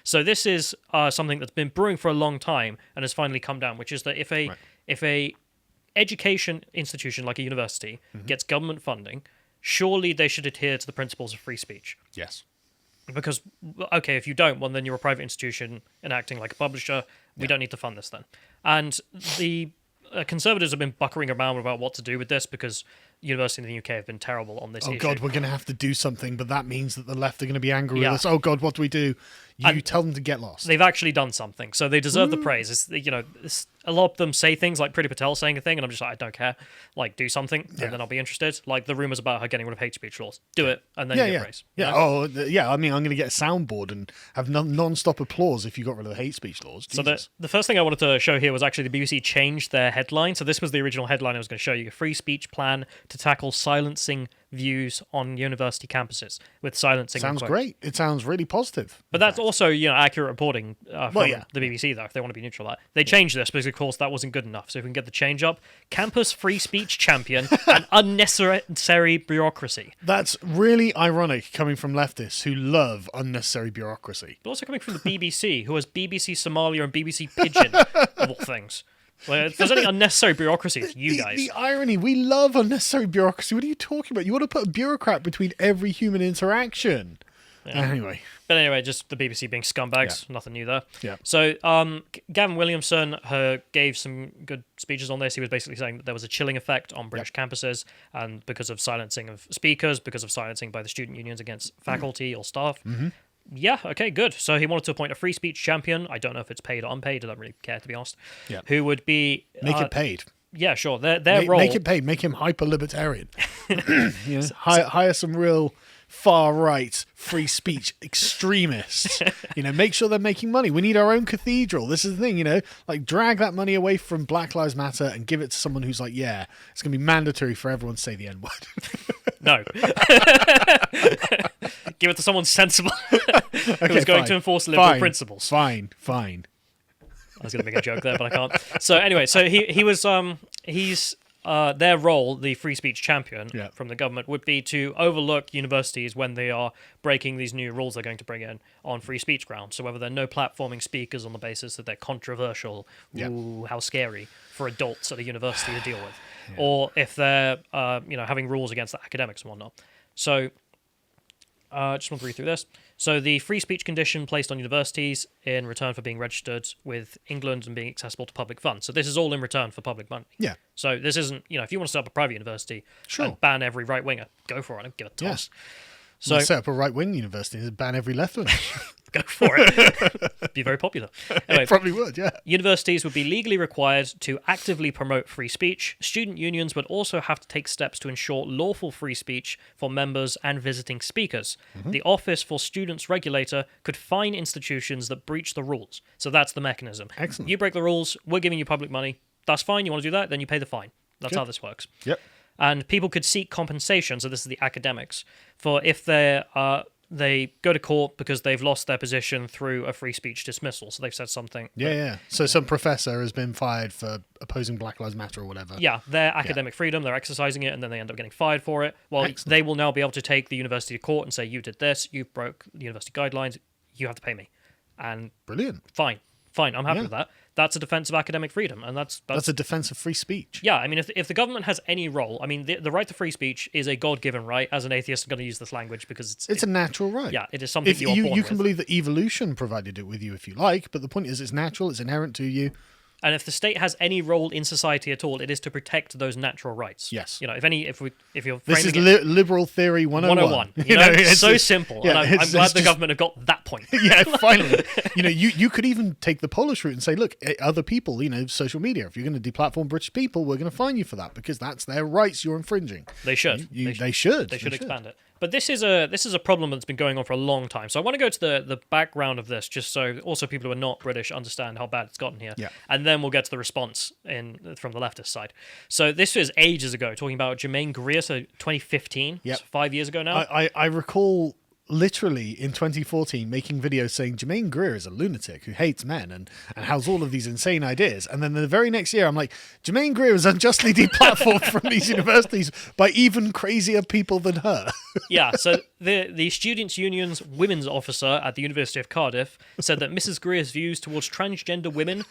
So this is something that's been brewing for a long time and has finally come down, which is that if a education institution like a university gets government funding, surely they should adhere to the principles of free speech. Yes. Because, okay, if you don't, well, then you're a private institution enacting like a publisher. We don't need to fund this then. And the Conservatives have been buckering around about what to do with this because universities in the UK have been terrible on this issue. Oh, God, we're going to have to do something, but that means that the left are going to be angry with us. Oh, God, what do we do? You tell them to get lost. They've actually done something, so they deserve the praise. A lot of them say things like Priti Patel saying a thing, and I'm just like, I don't care. Like, do something, and then I'll be interested. Like, the rumours about her getting rid of hate speech laws. Do it, and then you get praise. Yeah, I mean, I'm going to get a soundboard and have non-stop applause if you got rid of the hate speech laws. Jesus. So the first thing I wanted to show here was actually the BBC changed their headline. So this was the original headline I was going to show you. A free speech plan to tackle silencing views on university campuses with silencing. Sounds great. It sounds really positive. But that's also, accurate reporting from the BBC, though, if they want to be neutral. They changed this because, of course, that wasn't good enough. So if we can get the change up, campus free speech champion and unnecessary bureaucracy. That's really ironic coming from leftists who love unnecessary bureaucracy. But also coming from the BBC, who has BBC Somalia and BBC Pidgin, of all things. Well, if there's any unnecessary bureaucracy, it's you guys. The irony, we love unnecessary bureaucracy. What are you talking about? You want to put a bureaucrat between every human interaction. Yeah. Anyway, just the BBC being scumbags. Nothing new there. Yeah. So, Gavin Williamson gave some good speeches on this. He was basically saying that there was a chilling effect on British campuses, and because of silencing of speakers, because of silencing by the student unions against faculty or staff. Mm-hmm. Yeah, okay, good. So he wanted to appoint a free speech champion. I don't know if it's paid or unpaid. I don't really care, to be honest. Yeah. Who would be... Make it paid. Yeah, sure. Their role... Make it paid. Make him hyper-libertarian. Hire some real far-right free speech extremists. Make sure they're making money. We need our own cathedral. This is the thing, like drag that money away from Black Lives Matter and give it to someone who's like, yeah, it's going to be mandatory for everyone to say the N-word. No. Give it to someone sensible who's going to enforce liberal principles. Fine. I was going to make a joke there, but I can't. So anyway, he's their role, the free speech champion from the government, would be to overlook universities when they are breaking these new rules they're going to bring in on free speech grounds. So whether they're no platforming speakers on the basis that they're controversial, ooh, how scary for adults at a university to deal with, or if they're having rules against the academics and whatnot. So just want to read through this. So the free speech condition placed on universities in return for being registered with England and being accessible to public funds. So this is all in return for public money. Yeah. So this isn't, if you want to set up a private university and ban every right-winger, go for it. I don't give a toss. So set up a right-wing university and ban every left-winger. Go for it. Be very popular. Anyway, it probably would, yeah. Universities would be legally required to actively promote free speech. Student unions would also have to take steps to ensure lawful free speech for members and visiting speakers. Mm-hmm. The Office for Students Regulator could fine institutions that breach the rules. So that's the mechanism. Excellent. You break the rules, we're giving you public money. That's fine. You want to do that? Then you pay the fine. That's how this works. Yep. And people could seek compensation. So this is the academics for if they go to court because they've lost their position through a free speech dismissal. So they've said something. So some professor has been fired for opposing Black Lives Matter or whatever. Yeah, their academic freedom, they're exercising it, and then they end up getting fired for it. Well, they will now be able to take the university to court and say, you did this, you broke the university guidelines, you have to pay me. And brilliant. Fine, I'm happy with that. That's a defense of academic freedom, and that's a defense of free speech. Yeah, I mean, if the government has any role, I mean, the right to free speech is a God-given right. As an atheist, I'm going to use this language because it's a natural right. Yeah, it is something you are born You can believe that evolution provided it with you if you like, but the point is it's natural, it's inherent to you. And if the state has any role in society at all, it is to protect those natural rights. Yes. If you're this is liberal theory 101. It's so simple. Yeah, and I'm glad the government have got that point. Yeah, finally. You could even take the Polish route and say, look, other people, social media, if you're going to deplatform British people, we're going to fine you for that because that's their rights you're infringing. They should. They should expand it. But this is a problem that's been going on for a long time. So I want to go to the background of this, just so also people who are not British understand how bad it's gotten here. Yeah. And then we'll get to the response from the leftist side. So this was ages ago, talking about Germaine Greer, so 2015, 5 years ago now. I recall literally in 2014 making videos saying Germaine Greer is a lunatic who hates men and has all of these insane ideas. And then the very next year, I'm like, Germaine Greer is unjustly deplatformed from these universities by even crazier people than her. Yeah, so the Students' Union's women's officer at the University of Cardiff said that Mrs. Greer's views towards transgender women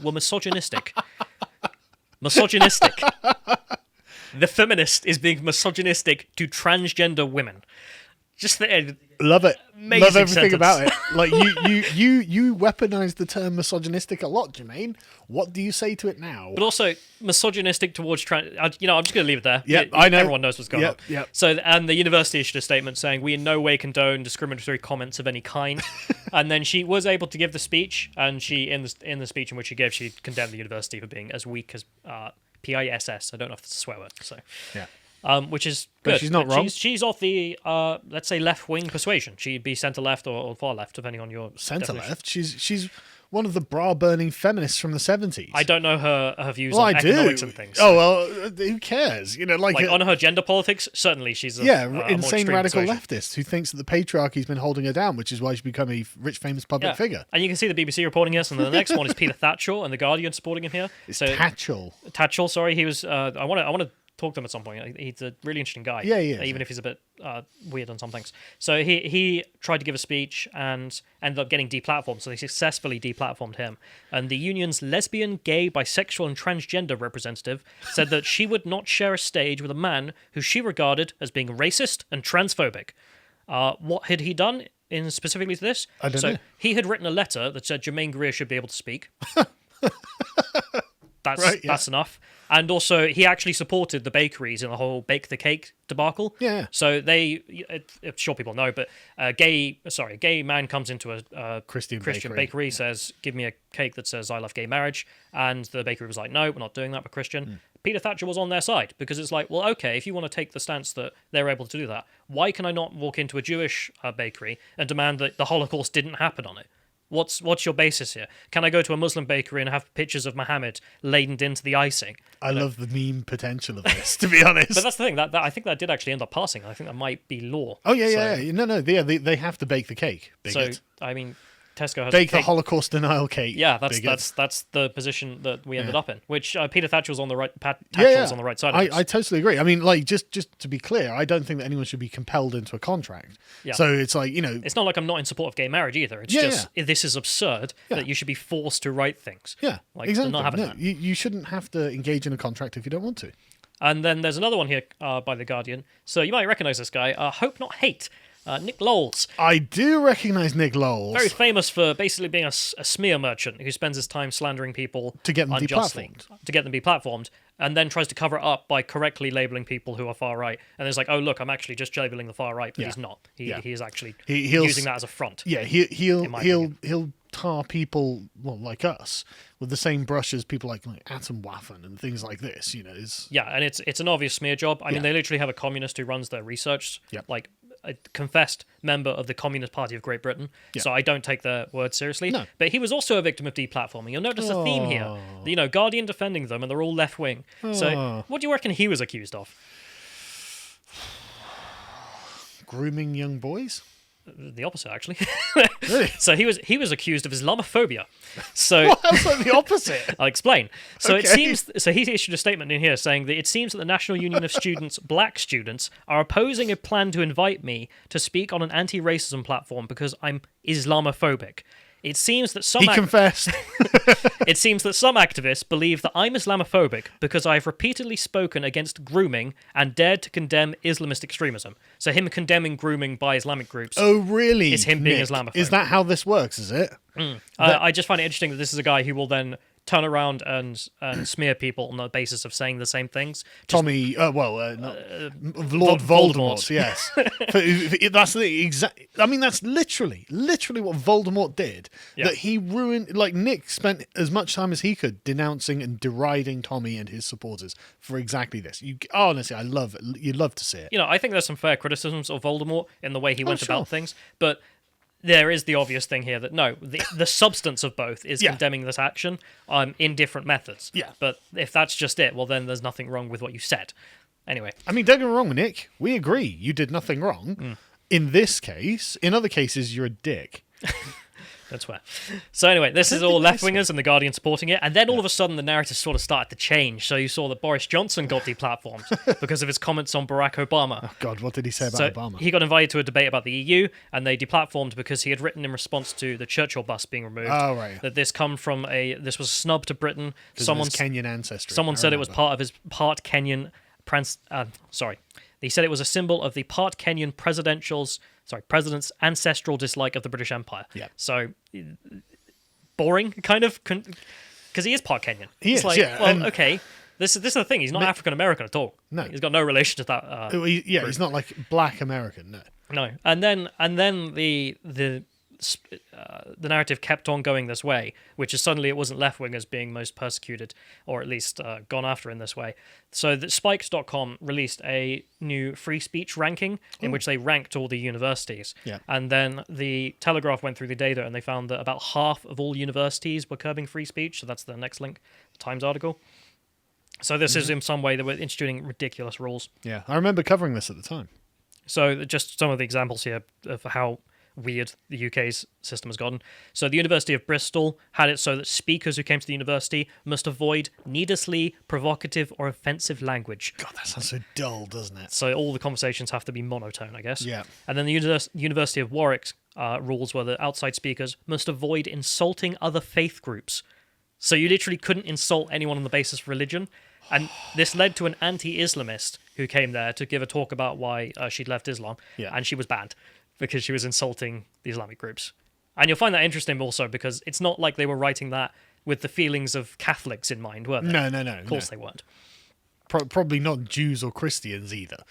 were misogynistic. Misogynistic. The feminist is being misogynistic to transgender women. Just love it. Love everything sentence. about it. Like you weaponize the term misogynistic a lot, Germaine. What do you say to it now? But also misogynistic towards trans. I'm just going to leave it there. Yeah, I know. Everyone knows what's going on. Yep. So, and the university issued a statement saying we in no way condone discriminatory comments of any kind. And then she was able to give the speech, and she in the speech in which she gave, she condemned the university for being as weak as PISS. I don't know if it's a swear word. So yeah. Which is good. But she's not wrong. She's of the let's say left-wing persuasion. She'd be centre left or far left, depending on your centre definition. left. She's one of the bra-burning feminists from the 70s. I don't know her views on economics and things. Oh well, who cares? You know, like on her gender politics, certainly she's a insane radical persuasion. leftist who thinks that the patriarchy's been holding her down, which is why she's become a rich, famous public figure. And you can see the BBC reporting this, and the next one is Peter Tatchell and the Guardian supporting him here. It's Tatchell. Tatchell, sorry, he was. I want to talk to him at some point. He's a really interesting guy. Yeah, he is. Even if he's a bit weird on some things. So he tried to give a speech and ended up getting deplatformed. So they successfully deplatformed him. And the union's lesbian, gay, bisexual, and transgender representative said that she would not share a stage with a man who she regarded as being racist and transphobic. What had he done in specifically to this? I don't know. He had written a letter that said Germaine Greer should be able to speak. That's enough. And also, he actually supported the bakeries in the whole bake the cake debacle. Yeah. So I'm sure people know, but a gay man comes into a Christian bakery, says, "Give me a cake that says I love gay marriage," and the bakery was like, "No, we're not doing that. We're Christian." Peter Tatchell was on their side because it's like, well, okay, if you want to take the stance that they're able to do that, why can I not walk into a Jewish bakery and demand that the Holocaust didn't happen on it? What's your basis here? Can I go to a Muslim bakery and have pictures of Muhammad laden into the icing? I love the meme potential of this, to be honest. But that's the thing, that I think that did actually end up passing. I think that might be law. Oh, yeah. No, they have to bake the cake. So, I mean, Tesco has bake the Holocaust denial cake. Yeah, that's the position that we ended up in. Which Peter Thatcher was on the right. Tatchell was on the right side. Of I totally agree. I mean, like just to be clear, I don't think that anyone should be compelled into a contract. Yeah. So it's like it's not like I'm not in support of gay marriage either. It's this is absurd that you should be forced to write things. Yeah, like, exactly. Not having that. You shouldn't have to engage in a contract if you don't want to. And then there's another one here by The Guardian. So you might recognise this guy. Hope Not Hate. Nick Lowles. I do recognise Nick Lowles. Very famous for basically being a smear merchant who spends his time slandering people to get them deplatformed. To get them deplatformed, and then tries to cover it up by correctly labelling people who are far right. And it's like, oh look, I'm actually just labelling the far right, but he's not. He is actually using that as a front. Yeah, he'll tar people like us with the same brush as people like Atomwaffen and things like this. And it's an obvious smear job. I mean, they literally have a communist who runs their research. Like a confessed member of the Communist Party of Great Britain, so I don't take their word seriously. No. But he was also a victim of deplatforming. You'll notice a theme here. Guardian defending them, and they're all left-wing. So what do you reckon he was accused of? Grooming young boys? The opposite, actually. Really? So he was accused of Islamophobia. So how's that the opposite? I'll explain. So it seems. So he issued a statement in here saying that it seems that the National Union of Students, black students, are opposing a plan to invite me to speak on an anti-racism platform because I'm Islamophobic. It seems that some confessed. It seems that some activists believe that I'm Islamophobic because I've repeatedly spoken against grooming and dared to condemn Islamist extremism. So him condemning grooming by Islamic groups. Oh, really? Is him being Islamophobic. Is that how this works, is it? I just find it interesting that this is a guy who will then turn around and smear people on the basis of saying the same things. Lord Voldemort, yes. That's the exact. I mean, that's literally what Voldemort did. Yeah. That he ruined. Like Nick spent as much time as he could denouncing and deriding Tommy and his supporters for exactly this. Honestly, I love it. You love to see it. I think there's some fair criticisms of Voldemort in the way he went about things, but there is the obvious thing here that the substance of both is condemning this action in different methods. Yeah. But if that's just it, well, then there's nothing wrong with what you said. Anyway. I mean, don't get me wrong, Nick. We agree. You did nothing wrong. In this case, in other cases, you're a dick. Don't swear. So anyway, this is all left-wingers and The Guardian supporting it. And then all of a sudden, the narrative sort of started to change. So you saw that Boris Johnson got deplatformed because of his comments on Barack Obama. Oh, God, what did he say about Obama? He got invited to a debate about the EU, and they deplatformed because he had written in response to the Churchill bust being removed. Oh, right. That this was a snub to Britain. Someone's Kenyan ancestry. Someone said it was part Kenyan... He said it was a symbol of the part Kenyan president's ancestral dislike of the British Empire. Yeah. So, boring, kind of, because he is part Kenyan. He is, like, yeah. Well, okay, this is the thing. He's not African American at all. No. He's got no relation to that. He's not like Black American. No. No, and then the narrative kept on going this way, which is suddenly it wasn't left-wingers being most persecuted, or at least gone after in this way. So that Spiked.com released a new free speech ranking in which they ranked all the universities. Yeah. And then the Telegraph went through the data and they found that about half of all universities were curbing free speech. So that's the next link, the Times article. So this is in some way that we're instituting ridiculous rules. Yeah, I remember covering this at the time. So just some of the examples here of how weird the UK's system has gotten. So the University of Bristol had it so that speakers who came to the university must avoid needlessly provocative or offensive language. God, that sounds so dull, doesn't it? So all the conversations have to be monotone, I guess. Yeah. And then the University of Warwick's rules were that outside speakers must avoid insulting other faith groups. So you literally couldn't insult anyone on the basis of religion. And this led to an anti-Islamist who came there to give a talk about why she'd left Islam. Yeah. And she was banned because she was insulting the Islamic groups. And you'll find that interesting also because it's not like they were writing that with the feelings of Catholics in mind, were they? No. Of course they weren't. Probably not Jews or Christians either.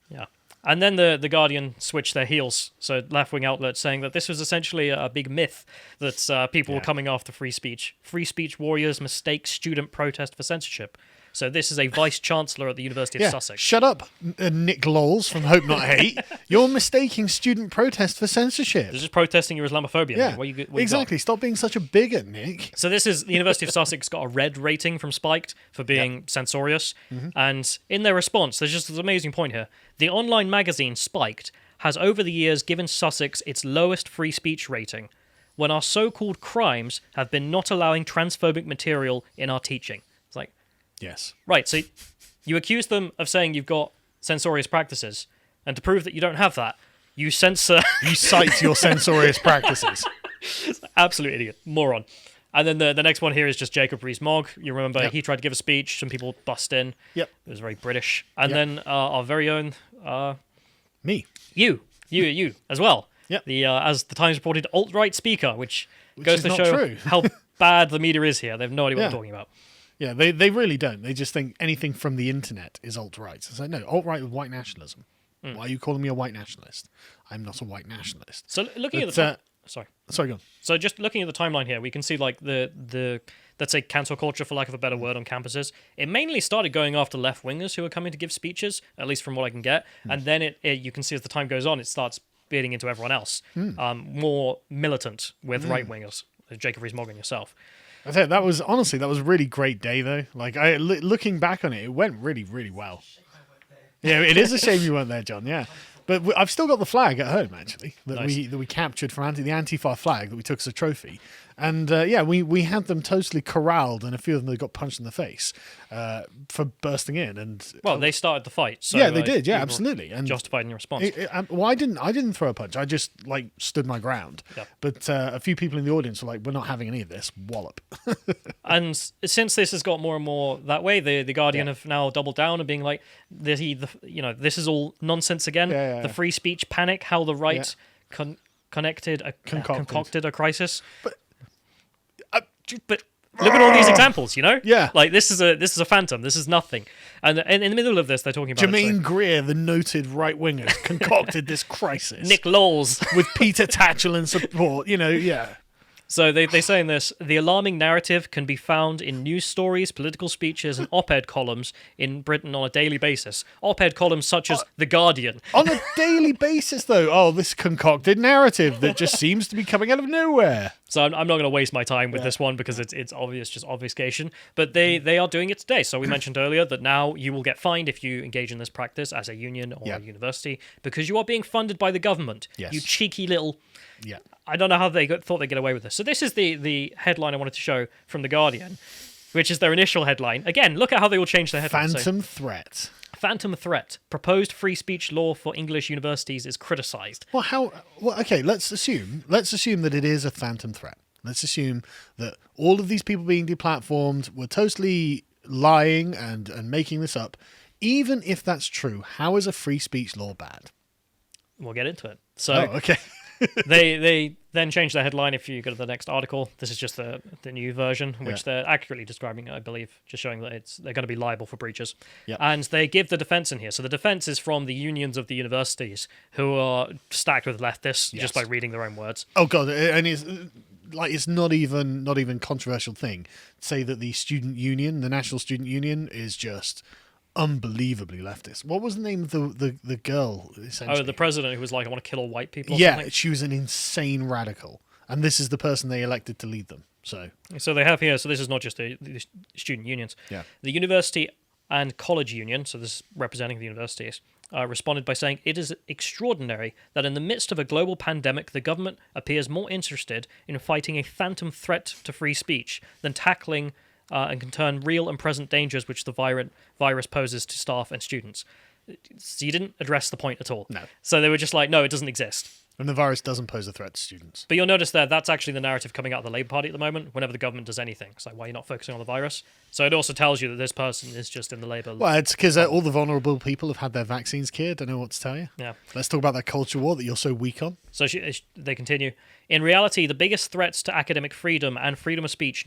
Yeah. And then the Guardian switched their heels, so left-wing outlets saying that this was essentially a big myth that people were coming after free speech. Free speech warriors mistake student protest for censorship. So this is a vice-chancellor at the University of Sussex. Shut up, Nick Lawls from Hope Not Hate. You're mistaking student protest for censorship. They're just protesting your Islamophobia. Yeah, what you exactly. got? Stop being such a bigot, Nick. So this is the University of Sussex got a red rating from Spiked for being censorious. Mm-hmm. And in their response, there's just this amazing point here. The online magazine Spiked has over the years given Sussex its lowest free speech rating when our so-called crimes have been not allowing transphobic material in our teaching. It's like, yes. Right, so you accuse them of saying you've got censorious practices, and to prove that you don't have that, you censor... You cite your censorious practices. Absolute idiot. Moron. And then the next one here is just Jacob Rees-Mogg. You remember he tried to give a speech, some people bust in. Yep. It was very British. And then our very own... Me. You as well. Yep. The as the Times reported, alt-right speaker, which goes to is not show true. how bad the media is here. They have no idea what they're talking about. Yeah, they really don't. They just think anything from the internet is alt-right. It's like, no, alt-right with white nationalism. Why are you calling me a white nationalist? I'm not a white nationalist. So looking at the... Sorry, go on. So just looking at the timeline here, we can see like the let's say cancel culture, for lack of a better word, on campuses. It mainly started going after left-wingers who were coming to give speeches, at least from what I can get. And then you can see as the time goes on, it starts beating into everyone else. More militant with right-wingers, Jacob Rees-Mogg and yourself. I tell you, that was a really great day though. Like looking back on it, it went really, really well. Yeah, it is a shame you weren't there, John. Yeah, but I've still got the flag at home actually that we captured from the Antifa flag that we took as a trophy. And we had them totally corralled, and a few of them got punched in the face for bursting in. And they started the fight. So, yeah, they did. Yeah, absolutely. And justified in your response. I didn't throw a punch. I just stood my ground. Yeah. But a few people in the audience were like, "We're not having any of this." Wallop. And since this has got more and more that way, the Guardian have now doubled down and being like, this is all nonsense again. Yeah. The free speech panic, how the right concocted a crisis. But look at all these examples, Yeah. Like this is a phantom. This is nothing. And in the middle of this, they're talking about Germaine Greer, the noted right winger, concocted this crisis. Nick Lawls with Peter Tatchell in support. Yeah. So they say in this, the alarming narrative can be found in news stories, political speeches, and op-ed columns in Britain on a daily basis. Op-ed columns such as The Guardian. On a daily basis, though. Oh, this concocted narrative that just seems to be coming out of nowhere. So I'm not going to waste my time with this one because it's obvious, just obfuscation. But they are doing it today. So we mentioned earlier that now you will get fined if you engage in this practice as a union or a university because you are being funded by the government. Yes. You cheeky little... Yeah. I don't know how they thought they'd get away with this. So this is the headline I wanted to show from The Guardian, which is their initial headline. Again, look at how they all changed their headline. Phantom threat. Phantom threat. Proposed free speech law for English universities is criticised. Well, okay, let's assume that it is a phantom threat. Let's assume that all of these people being deplatformed were totally lying and making this up. Even if that's true, how is a free speech law bad? We'll get into it. So okay. they then changed their headline. If you go to the next article, this is just the new version, which they're accurately describing, I believe, just showing that they're going to be liable for breaches. Yep. And they give the defense in here. So the defense is from the unions of the universities, who are stacked with leftists just by reading their own words. Oh god, and it's not even controversial thing. Say that the student union, the National Student Union, is just unbelievably leftist. What was the name of the girl? Oh, the president who was like, I want to kill all white people. Or something? She was an insane radical, and this is the person they elected to lead them. So they have here. So this is not just the student unions. Yeah, the university and college union. So this is representing the universities. Responded by saying, it is extraordinary that in the midst of a global pandemic, the government appears more interested in fighting a phantom threat to free speech than tackling and can turn real and present dangers which the virus poses to staff and students. So you didn't address the point at all. No. So they were just like, no, it doesn't exist. And the virus doesn't pose a threat to students. But you'll notice that's actually the narrative coming out of the Labour Party at the moment, whenever the government does anything. It's like, why are you not focusing on the virus? So it also tells you that this person is just in the Labour... Well, it's because all the vulnerable people have had their vaccines cured. Don't know what to tell you. Yeah. Let's talk about that culture war that you're so weak on. So they continue. In reality, the biggest threats to academic freedom and freedom of speech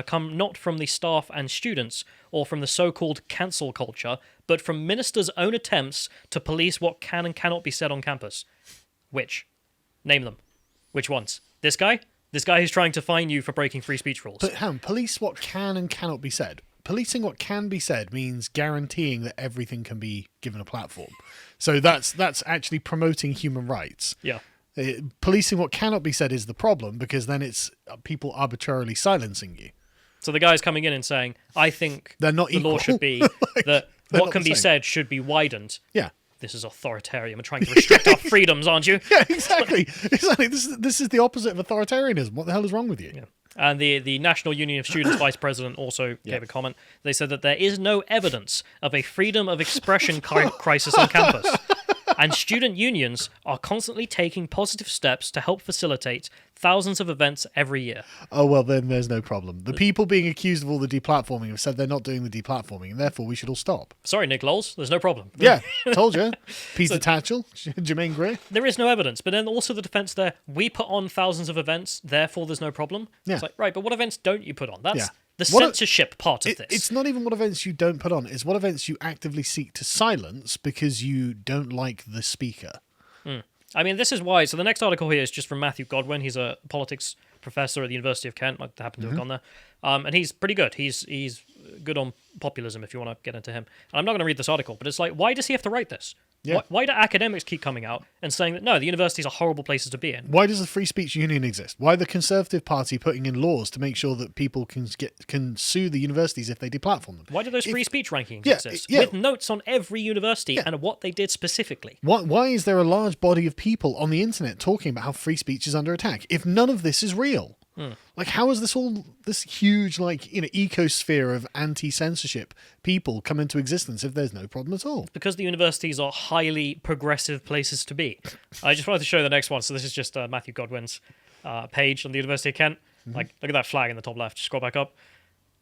come not from the staff and students or from the so-called cancel culture, but from ministers' own attempts to police what can and cannot be said on campus. Which? Name them. Which ones? This guy? This guy who's trying to fine you for breaking free speech rules. But police what can and cannot be said. Policing what can be said means guaranteeing that everything can be given a platform. So that's actually promoting human rights. Yeah. Policing what cannot be said is the problem, because then it's people arbitrarily silencing you. So the guy's coming in and saying, I think they're not the equal. law should be that what can be said should be widened. Yeah. This is authoritarian. We're trying to restrict our freedoms, aren't you? Yeah, exactly. Exactly. This is the opposite of authoritarianism. What the hell is wrong with you? Yeah. And the National Union of Students vice president also gave a comment. They said that there is no evidence of a freedom of expression crisis on campus. And student unions are constantly taking positive steps to help facilitate thousands of events every year. Oh, well, then there's no problem. The people being accused of all the deplatforming have said they're not doing the deplatforming, and therefore we should all stop. Sorry, Nick Lowles, there's no problem. Yeah, told you. Peter Tatchell, Germaine Greer. There is no evidence, but then also the defense there, we put on thousands of events, therefore there's no problem. Yeah. It's like, right, but what events don't you put on? That's the censorship part of this. It's not even what events you don't put on, it's what events you actively seek to silence because you don't like the speaker. I mean, this is why. So the next article here is just from Matthew Godwin. He's a politics professor at the University of Kent. I happen to have gone there. And he's pretty good. He's good on populism, if you want to get into him. And I'm not going to read this article, but it's like, why does he have to write this? Yeah. Why do academics keep coming out and saying that, no, the universities are horrible places to be in? Why does the Free Speech Union exist? Why the Conservative Party putting in laws to make sure that people can sue the universities if they deplatform them? Why do those free speech rankings exist? With notes on every university and what they did specifically. Why is there a large body of people on the internet talking about how free speech is under attack if none of this is real? Like, how is this huge, ecosphere of anti-censorship people come into existence if there's no problem at all? Because the universities are highly progressive places to be. I just wanted to show the next one. So this is just Matthew Godwin's page on the University of Kent. Like, look at that flag in the top left. Just scroll back up.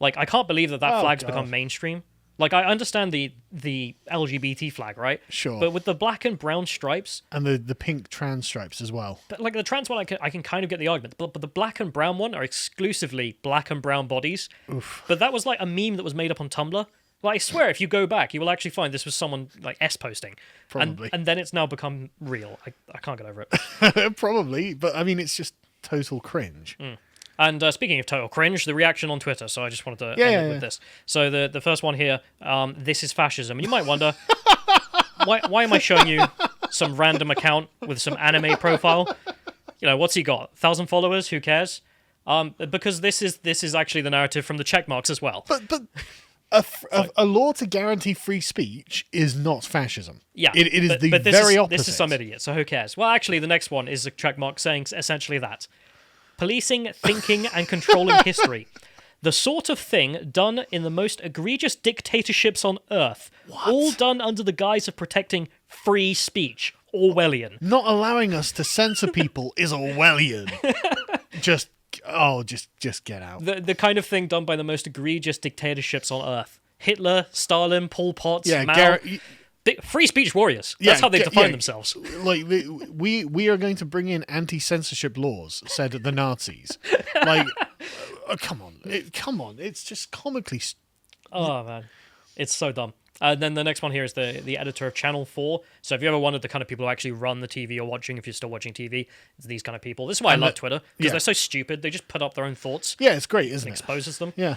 Like, I can't believe that flag's become mainstream. Like, I understand the LGBT flag, right? Sure. But with the black and brown stripes... And the pink trans stripes as well. But, like, the trans one, I can kind of get the argument. But the black and brown one are exclusively black and brown bodies. Oof. But that was, like, a meme that was made up on Tumblr. Like, I swear, if you go back, you will actually find this was someone, like, S-posting. Probably. And then it's now become real. I can't get over it. Probably. But, I mean, it's just total cringe. And speaking of total cringe, the reaction on Twitter. So I just wanted to end it with this. So the first one here, this is fascism. And you might wonder, why am I showing you some random account with some anime profile? You know, what's he got? 1,000 followers? Who cares? Because this is actually the narrative from the check marks as well. But a law to guarantee free speech is not fascism. Yeah, it is but the this very is, opposite. This is some idiot, so who cares? Well, actually, the next one is a check mark saying essentially that. Policing, thinking, and controlling history. The sort of thing done in the most egregious dictatorships on earth. What? All done under the guise of protecting free speech. Orwellian. Not allowing us to censor people is Orwellian. Just get out. The kind of thing done by the most egregious dictatorships on earth. Hitler, Stalin, Pol Pot, Mao. Free speech warriors. That's how they define themselves. Like we are going to bring in anti-censorship laws, said the Nazis. Like, come on. It's just comically. Oh man, it's so dumb. And then the next one here is the editor of Channel 4. So if you ever wondered the kind of people who actually run the TV you're watching, if you're still watching TV, it's these kind of people. This is why I love Twitter, because they're so stupid. They just put up their own thoughts. Yeah, it's great, isn't it? Exposes them. Yeah.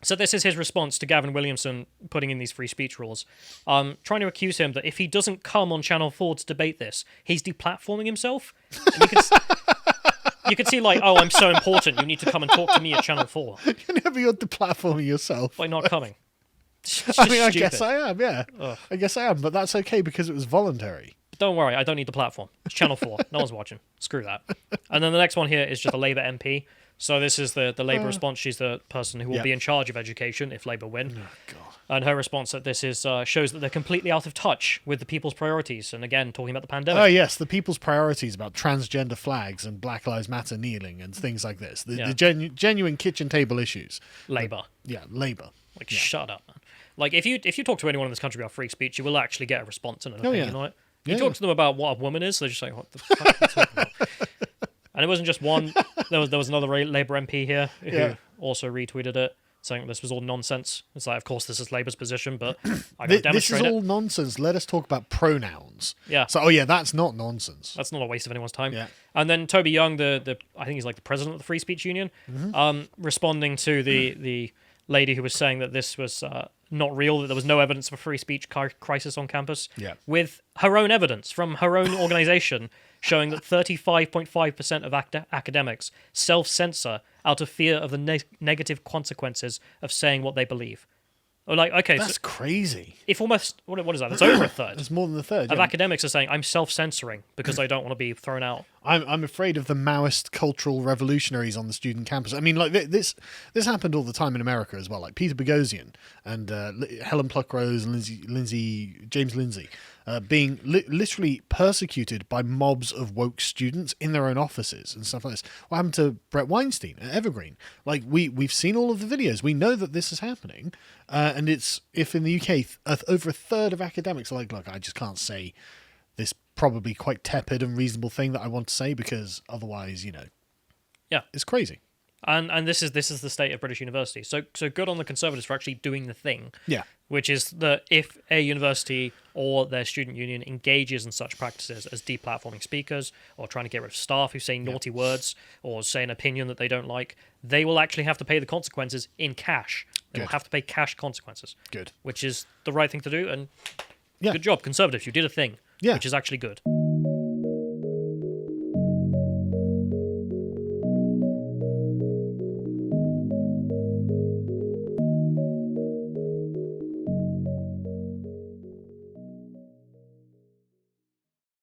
So this is his response to Gavin Williamson putting in these free speech rules, trying to accuse him that if he doesn't come on Channel 4 to debate this, he's deplatforming himself. And you can see, like, oh, I'm so important, you need to come and talk to me at Channel 4. You're deplatforming yourself. By not coming. I mean, I guess I am, yeah. Ugh. I guess I am, but that's okay because it was voluntary. But don't worry, I don't need the platform. It's Channel 4. No one's watching. Screw that. And then the next one here is just a Labour MP. So this is the Labour response. She's the person who will be in charge of education if Labour win. Oh, God. And her response at this is shows that they're completely out of touch with the people's priorities. And again, talking about the pandemic. Oh, yes, the people's priorities about transgender flags and Black Lives Matter kneeling and things like this. The genuine kitchen table issues. Labour. Labour. Like, shut up, man. Like, if you talk to anyone in this country about free speech, you will actually get a response and an opinion on it. You talk to them about what a woman is, they're just like, what the fuck are you talking about? And it wasn't just one. There was another Labour MP here who also retweeted it, saying this was all nonsense. It's like, of course, this is Labour's position, but I can demonstrate This is all nonsense. Let us talk about pronouns. Yeah. So, that's not nonsense. That's not a waste of anyone's time. Yeah. And then Toby Young, I think he's like the president of the Free Speech Union, responding to the lady who was saying that this was not real, that there was no evidence of a free speech crisis on campus, with her own evidence from her own organisation showing that 35.5% of academics self-censor out of fear of the negative consequences of saying what they believe. Or like, okay, that's crazy. If almost, what is that? That's over a third. It's more than a third. Of academics are saying, I'm self-censoring because I don't want to be thrown out. I'm afraid of the Maoist cultural revolutionaries on the student campus. I mean, like this happened all the time in America as well. Like Peter Boghossian and Helen Pluckrose and James Lindsay being literally persecuted by mobs of woke students in their own offices and stuff like this. What happened to Brett Weinstein at Evergreen? Like we've seen all of the videos. We know that this is happening, and if in the UK over a third of academics are like, look, I just can't say this probably quite tepid and reasonable thing that I want to say because otherwise, it's crazy. And this is the state of British universities. So good on the Conservatives for actually doing the thing. Yeah. Which is that if a university or their student union engages in such practices as deplatforming speakers or trying to get rid of staff who say naughty words or say an opinion that they don't like, they will actually have to pay the consequences in cash. They will have to pay cash consequences. Good. Which is the right thing to do. And good job, Conservatives. You did a thing. Yeah. Which is actually good.